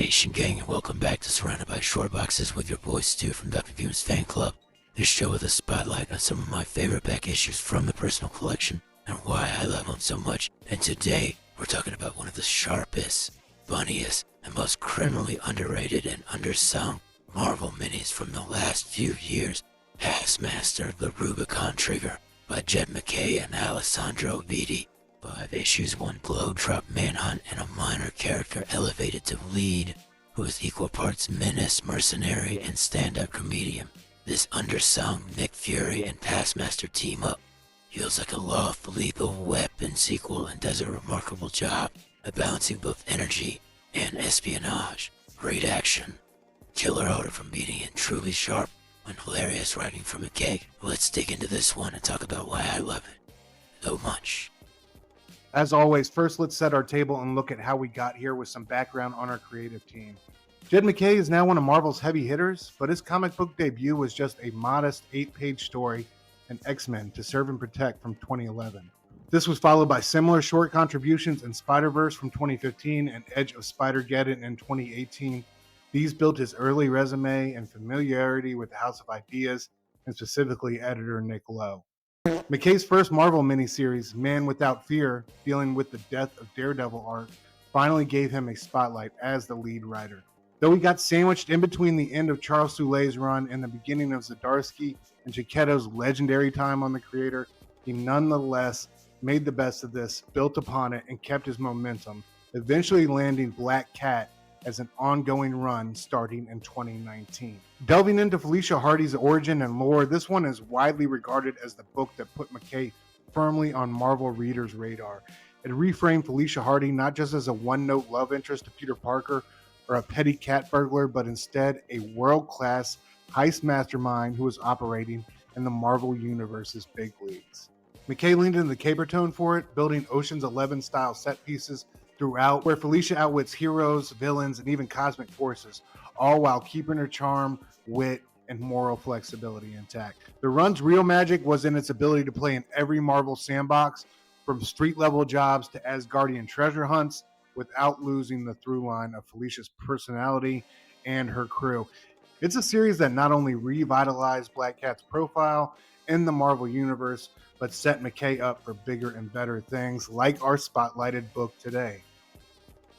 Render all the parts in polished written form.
Nation gang, and welcome back to Surrounded by Shortboxes with your boy Stu from Dr. View's fan club. This show with a spotlight on some of my favorite back issues from the personal collection and why I love them so much. And today, we're talking about one of the sharpest, funniest, and most criminally underrated and undersung Marvel minis from the last few years, Taskmaster, the Rubicon Trigger by Jed MacKay and Alessandro Vitti. 5 issues, 1 globe-trotting manhunt, and a minor character elevated to lead, who is equal parts menace, mercenary, and stand-up comedian. This undersung Nick Fury and Taskmaster team up feels like a lethal weapon sequel and does a remarkable job at balancing both energy and espionage. Great action, killer odor from Vitti, and truly sharp and hilarious writing from MacKay. Let's dig into this one and talk about why I love it so much. As always, first let's set our table and look at how we got here with some background on our creative team. Jed MacKay is now one of Marvel's heavy hitters, but his comic book debut was just a modest 8-page story in X-Men to Serve and Protect from 2011. This was followed by similar short contributions in Spider-Verse from 2015 and Edge of Spider-Geddon in 2018. These built his early resume and familiarity with the House of Ideas, and specifically editor Nick Lowe. MacKay's first Marvel miniseries, Man Without Fear, dealing with the death of Daredevil arc, finally gave him a spotlight as the lead writer. Though he got sandwiched in between the end of Charles Soule's run and the beginning of Zdarsky and Giacchetto's legendary time on the creator, he nonetheless made the best of this, built upon it, and kept his momentum, eventually landing Black Cat as an ongoing run starting in 2019. Delving into Felicia Hardy's origin and lore, this one is widely regarded as the book that put MacKay firmly on Marvel readers' radar. It reframed Felicia Hardy not just as a one-note love interest to Peter Parker or a petty cat burglar, but instead a world-class heist mastermind who was operating in the Marvel Universe's big leagues. MacKay leaned into the caper tone for it, building Ocean's 11-style set pieces throughout, where Felicia outwits heroes, villains, and even cosmic forces, all while keeping her charm, wit, and moral flexibility intact. The run's real magic was in its ability to play in every Marvel sandbox, from street-level jobs to Asgardian treasure hunts, without losing the through line of Felicia's personality and her crew. It's a series that not only revitalized Black Cat's profile in the Marvel Universe, but set MacKay up for bigger and better things, like our spotlighted book today.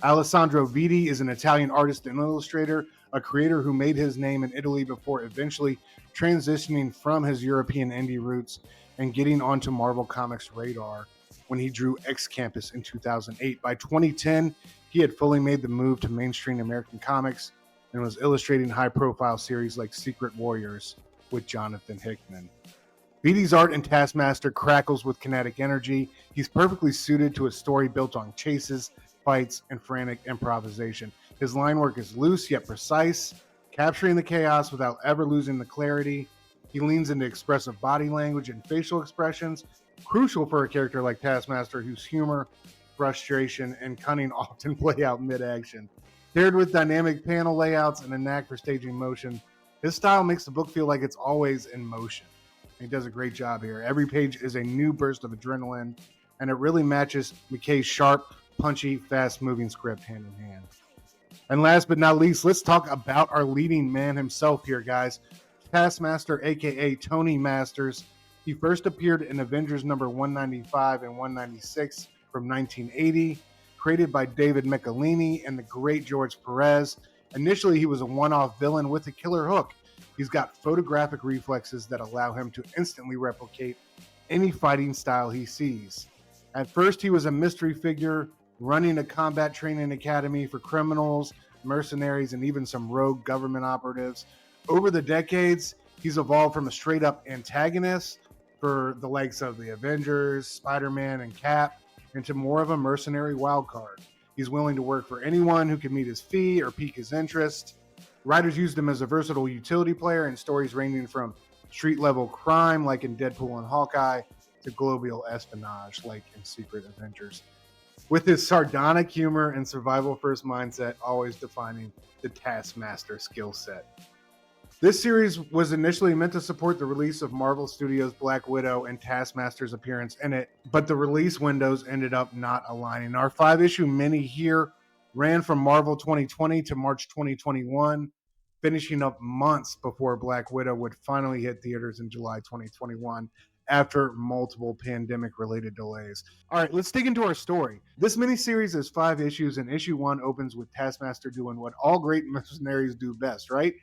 Alessandro Vitti is an Italian artist and illustrator, a creator who made his name in Italy before eventually transitioning from his European indie roots and getting onto Marvel Comics' radar when he drew X Campus in 2008. By 2010, he had fully made the move to mainstream American comics and was illustrating high-profile series like Secret Warriors with Jonathan Hickman. Vitti's art in Taskmaster crackles with kinetic energy. He's perfectly suited to a story built on chases, fights, and frantic improvisation. His line work is loose yet precise, capturing the chaos without ever losing the clarity. He leans into expressive body language and facial expressions, crucial for a character like Taskmaster whose humor, frustration, and cunning often play out mid-action. Paired with dynamic panel layouts and a knack for staging motion, his style makes the book feel like it's always in motion. He does a great job here. Every page is a new burst of adrenaline, and it really matches MacKay's sharp, punchy, fast-moving script hand in hand. And last but not least, let's talk about our leading man himself here, guys. Taskmaster, aka Tony Masters. He first appeared in Avengers number 195 and 196 from 1980, created by David Michelinie and the great George Perez. Initially, he was a one-off villain with a killer hook. He's got photographic reflexes that allow him to instantly replicate any fighting style he sees. At first, he was a mystery figure running a combat training academy for criminals, mercenaries, and even some rogue government operatives. Over the decades, he's evolved from a straight-up antagonist for the likes of the Avengers, Spider-Man, and Cap, into more of a mercenary wildcard. He's willing to work for anyone who can meet his fee or pique his interest. Writers used him as a versatile utility player in stories ranging from street-level crime, like in Deadpool and Hawkeye, to global espionage, like in Secret Avengers, with his sardonic humor and survival-first mindset always defining the Taskmaster skill set. This series was initially meant to support the release of Marvel Studios' Black Widow and Taskmaster's appearance in it, but the release windows ended up not aligning. Our 5-issue mini here ran from Marvel 2020 to March 2021, finishing up months before Black Widow would finally hit theaters in July 2021 after multiple pandemic-related delays. All right, let's dig into our story. This miniseries is 5 issues, and issue 1 opens with Taskmaster doing what all great mercenaries do best, right?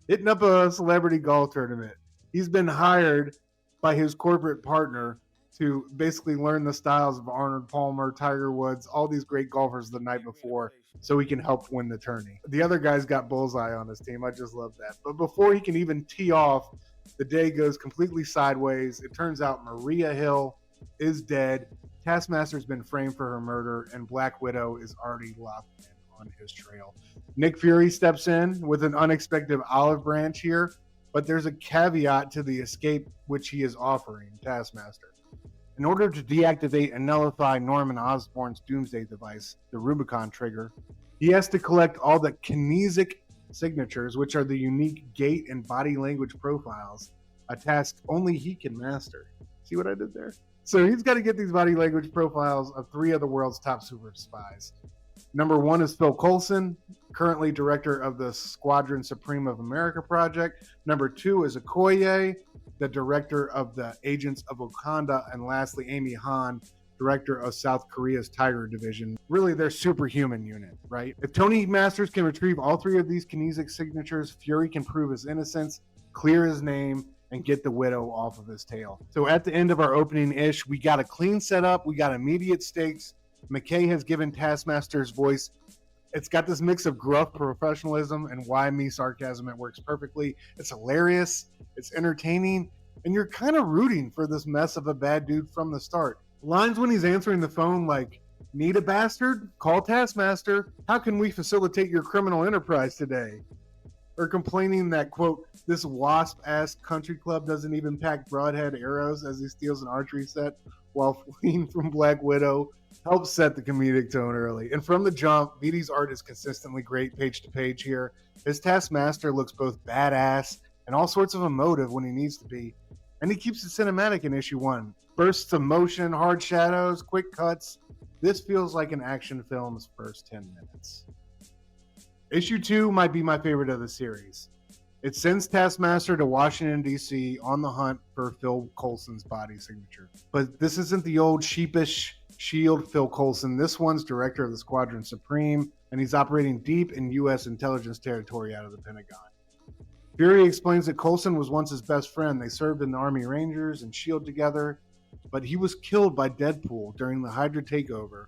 Hitting up a celebrity golf tournament. He's been hired by his corporate partner to basically learn the styles of Arnold Palmer, Tiger Woods, all these great golfers the night before, so he can help win the tourney. The other guy's got bullseye on his team. I just love that. But before he can even tee off, the day goes completely sideways. It turns out Maria Hill is dead. Taskmaster's been framed for her murder, and Black Widow is already locked in on his trail. Nick Fury steps in with an unexpected olive branch here, but there's a caveat to the escape which he is offering Taskmaster. In order to deactivate and nullify Norman Osborn's doomsday device, the Rubicon Trigger, he has to collect all the kinetic signatures, which are the unique gait and body language profiles, a task only he can master. See what I did there? So he's got to get these body language profiles of 3 of the world's top super spies. Number 1 is Phil Coulson, currently director of the Squadron Supreme of America project. Number 2 is Okoye, the director of the Agents of Wakanda. And lastly, Amy Han, director of South Korea's Tiger Division. Really, their superhuman unit, right? If Tony Masters can retrieve all 3 of these kinetic signatures, Fury can prove his innocence, clear his name, and get the Widow off of his tail. So at the end of our opening ish, we got a clean setup, we got immediate stakes. MacKay has given Taskmaster's voice. It's got this mix of gruff professionalism and why me sarcasm. It works perfectly. It's hilarious, it's entertaining, and you're kind of rooting for this mess of a bad dude from the start. Lines when he's answering the phone like, "Need a bastard? Call Taskmaster. How can we facilitate your criminal enterprise today?" Or complaining that, quote, "this wasp-ass country club doesn't even pack broadhead arrows," as he steals an archery set while fleeing from Black Widow, helps set the comedic tone early. And from the jump, Vitti's art is consistently great page to page here. His Taskmaster looks both badass and all sorts of emotive when he needs to be. And he keeps it cinematic in issue 1. Bursts of motion, hard shadows, quick cuts. This feels like an action film's first 10 minutes. Issue 2 might be my favorite of the series. It sends Taskmaster to Washington, D.C. on the hunt for Phil Coulson's body signature. But this isn't the old sheepish SHIELD Phil Coulson. This one's director of the Squadron Supreme, and he's operating deep in U.S. intelligence territory out of the Pentagon. Fury explains that Coulson was once his best friend. They served in the Army Rangers and SHIELD together, but he was killed by Deadpool during the Hydra takeover.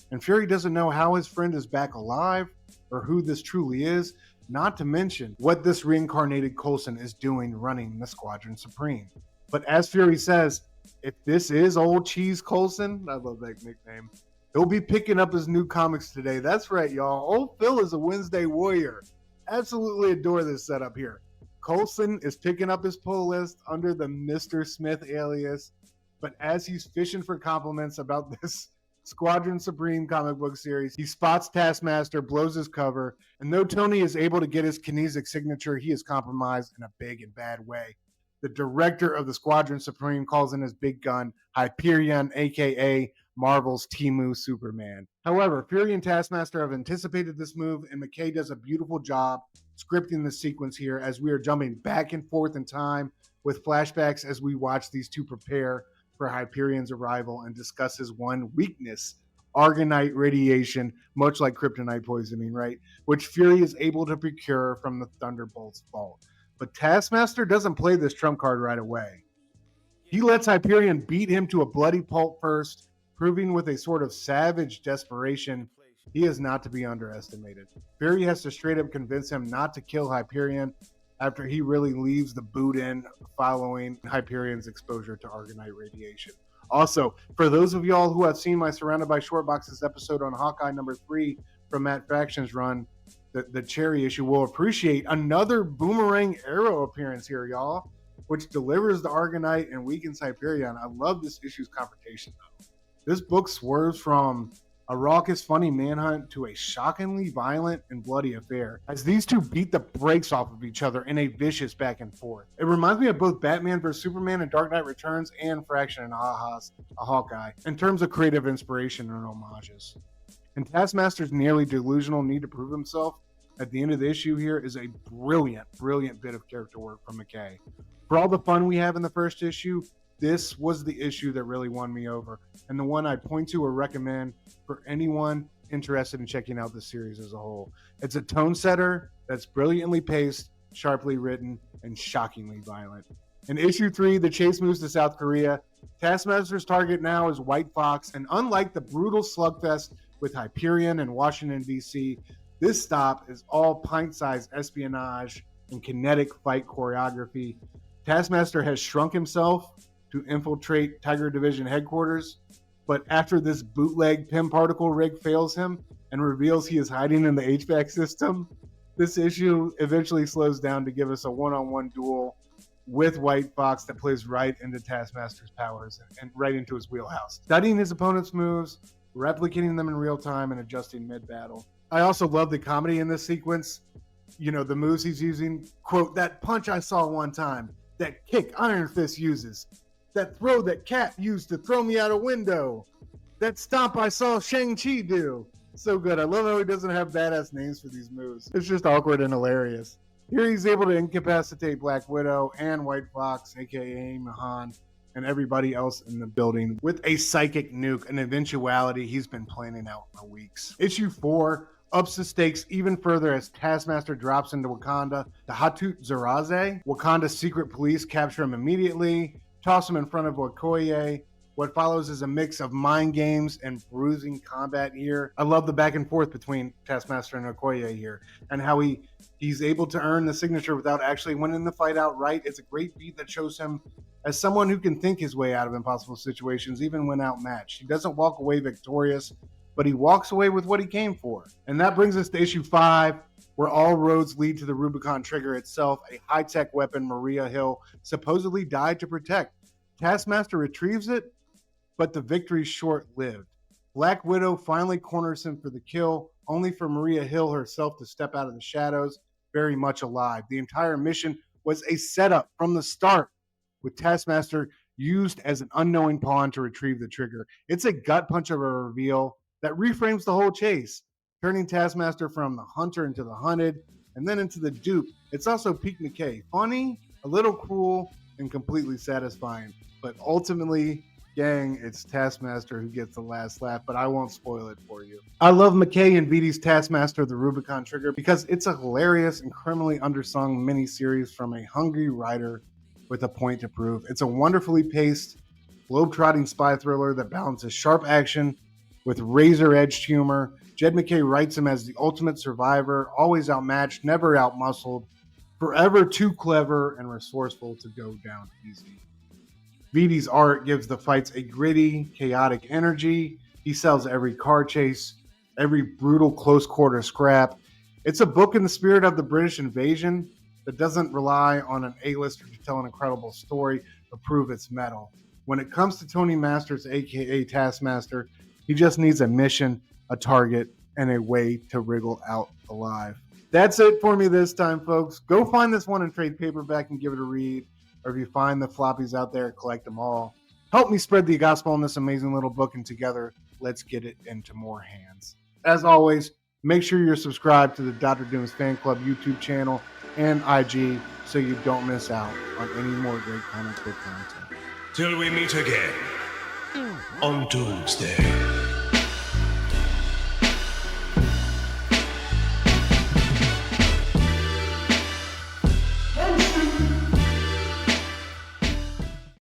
And Fury doesn't know how his friend is back alive or who this truly is, not to mention what this reincarnated Coulson is doing running the Squadron Supreme. But as Fury says, if this is old Cheese Coulson, I love that nickname, he'll be picking up his new comics today. That's right, y'all. Old Phil is a Wednesday warrior. Absolutely adore this setup here. Coulson is picking up his pull list under the Mr. Smith alias, but as he's fishing for compliments about this Squadron Supreme comic book series, he spots Taskmaster, blows his cover, and though Tony is able to get his kinetic signature, he is compromised in a big and bad way. The director of the Squadron Supreme calls in his big gun, Hyperion, aka Marvel's Temu Superman. However, Fury and Taskmaster have anticipated this move, and MacKay does a beautiful job scripting the sequence here as we are jumping back and forth in time with flashbacks as we watch these two prepare for Hyperion's arrival and discuss his one weakness, Argonite radiation, much like kryptonite poisoning, right? Which Fury is able to procure from the Thunderbolt's vault. But Taskmaster doesn't play this trump card right away. He lets Hyperion beat him to a bloody pulp first, proving with a sort of savage desperation he is not to be underestimated. Fury has to straight up convince him not to kill Hyperion after he really leaves the boot in following Hyperion's exposure to Argonite radiation. Also, for those of y'all who have seen my Surrounded by Shortboxes episode on Hawkeye number 3 from Matt Faction's run, the Cherry issue, will appreciate another boomerang arrow appearance here, y'all, which delivers the Argonite and weakens Hyperion. I love this issue's confrontation, though. This book swerves from a raucous, funny manhunt to a shockingly violent and bloody affair, as these two beat the brakes off of each other in a vicious back and forth. It reminds me of both Batman vs. Superman and Dark Knight Returns and Fraction and a Hawkeye in terms of creative inspiration and homages. And Taskmaster's nearly delusional need to prove himself at the end of the issue here is a brilliant, brilliant bit of character work from MacKay. For all the fun we have in the first issue, this was the issue that really won me over, and the one I'd point to or recommend for anyone interested in checking out the series as a whole. It's a tone setter that's brilliantly paced, sharply written, and shockingly violent. In issue 3, the chase moves to South Korea. Taskmaster's target now is White Fox, and unlike the brutal slugfest with Hyperion and Washington, D.C., this stop is all pint-sized espionage and kinetic fight choreography. Taskmaster has shrunk himself to infiltrate Tiger Division headquarters, but after this bootleg Pym particle rig fails him and reveals he is hiding in the HVAC system, this issue eventually slows down to give us a one-on-one duel with White Fox that plays right into Taskmaster's powers and right into his wheelhouse, studying his opponent's moves, replicating them in real time, and adjusting mid-battle. I also love the comedy in this sequence. You know, the moves he's using. Quote, that punch I saw one time, that kick Iron Fist uses, that throw that Cap used to throw me out a window, that stomp I saw Shang-Chi do. So good. I love how he doesn't have badass names for these moves. It's just awkward and hilarious. Here he's able to incapacitate Black Widow and White Fox, aka Mahan, and everybody else in the building with a psychic nuke, an eventuality he's been planning out for weeks. Issue 4 ups the stakes even further as Taskmaster drops into Wakanda. The Hatut Zeraze, Wakanda's secret police, capture him immediately, toss him in front of Okoye. What follows is a mix of mind games and bruising combat here. I love the back and forth between Taskmaster and Okoye here, and how he's able to earn the signature without actually winning the fight outright. It's a great beat that shows him as someone who can think his way out of impossible situations, even when outmatched. He doesn't walk away victorious, but he walks away with what he came for. And that brings us to issue 5, where all roads lead to the Rubicon Trigger itself, a high-tech weapon Maria Hill supposedly died to protect. Taskmaster retrieves it, but the victory's short-lived. Black Widow finally corners him for the kill, only for Maria Hill herself to step out of the shadows, very much alive. The entire mission was a setup from the start, with Taskmaster used as an unknowing pawn to retrieve the trigger. It's a gut punch of a reveal that reframes the whole chase, turning Taskmaster from the hunter into the hunted, and then into the dupe. It's also peak MacKay. Funny, a little cruel, and completely satisfying. But ultimately, gang, it's Taskmaster who gets the last laugh, but I won't spoil it for you. I love MacKay and Vitti's Taskmaster, the Rubicon Trigger, because it's a hilarious and criminally undersung mini-series from a hungry writer with a point to prove. It's a wonderfully paced, globe-trotting spy thriller that balances sharp action with razor-edged humor. Jed MacKay writes him as the ultimate survivor, always outmatched, never outmuscled, forever too clever and resourceful to go down easy. Vitti's art gives the fights a gritty, chaotic energy. He sells every car chase, every brutal close-quarter scrap. It's a book in the spirit of the British invasion that doesn't rely on an A-lister to tell an incredible story or prove its mettle. When it comes to Tony Masters, aka Taskmaster, he just needs a mission, a target, and a way to wriggle out alive. That's it for me this time, folks. Go find this one in trade paperback and give it a read. Or if you find the floppies out there, collect them all. Help me spread the gospel in this amazing little book, and together, let's get it into more hands. As always, make sure you're subscribed to the Dr. Doom's Fan Club YouTube channel and IG so you don't miss out on any more great comic book content. Till we meet again on Doomsday.